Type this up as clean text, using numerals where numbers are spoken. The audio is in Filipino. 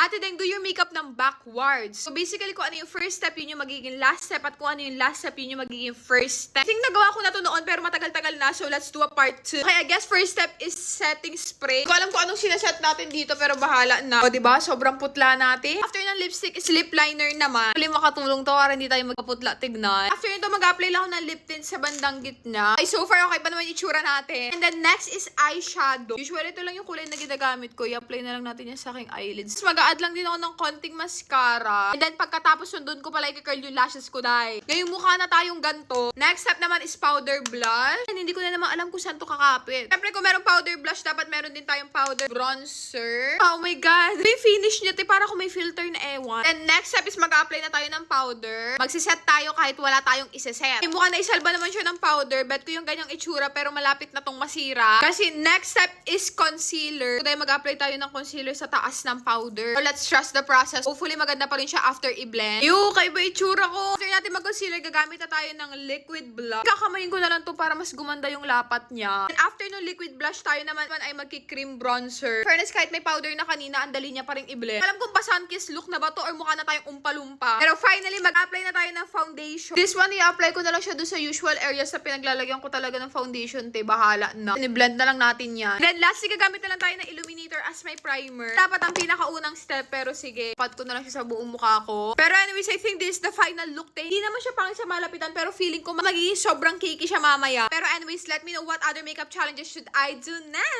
Ate Deng, do your makeup ng backwards. So basically, kung ano yung first step, yun yung magiging last step. At kung ano yung last step, yun yung magiging first step. I think nagawa ko na to noon, pero matagal-tagal na. So let's do a part 2. Okay, I guess first step is setting spray. Hindi ko alam kung anong sinaset natin dito, pero bahala na. O, diba? Sobrang putla natin. After ng lipstick is lip liner naman. Huli makatulong to para hindi tayo magpaputla tignan. After nito, mag-apply lang ako ng lip tint sa bandang gitna. Okay, so far, okay pa naman yung itsura natin. And then next is eyeshadow. Usually, ito lang yung kulay na ginagamit ko. I-apply na lang natin yan sa aking eyelids. Mag-a-add lang din ako ng konting mascara. And then, pagkatapos yun, doon ko pala i-curl yung lashes ko, dahil ngayong mukha na tayong ganto. Next step naman is powder blush. And hindi ko na naman alam kung saan to kakapit. Siyempre, kung merong powder blush, dapat meron din tayong powder bronzer. Oh my God! May finish niya, para kung may filter na ewan. And next step is mag-apply na tayo ng powder. Magsiset tayo kahit wala tayong iseset. Yung mukha na isalba naman siya ng powder. Bet ko yung ganyang itsura, pero malapit na tong masira. Kasi next step is concealer. So, dahil mag-apply tayo ng concealer sa taas ng powder. So, let's trust the process. Hopefully, maganda pa rin siya after i-blend. Yung kaiba itsura ko. After natin mag-concealer, gagamit na tayo ng liquid blush. Kakamayin ko na lang to para mas gumanda yung lapat niya. And after ng liquid blush, tayo naman ay magki-cream bronzer. Fairness, kahit may powder na kanina, ang dali niya pa rin i-blend. Alam kung basan kiss look na ba to or mukha na tayong umpalumpa. Pero finally, mag-apply na tayo ng foundation. This one, i-apply ko na lang siya doon sa usual areas sa pinaglalagyan ko talaga ng foundation. Bahala na. I-blend na lang natin yan. Then lastly, gagamit na lang tayo ng illuminator as my primer. Dapat ang pinakaunang step, pero sige, pat ko na lang siya sa buong mukha ko. Pero anyways, I think this is the final look. Hindi naman siya pangit sa malapitan, pero feeling ko magiging sobrang cakey siya mamaya. Pero anyways, let me know what other makeup challenges should I do next.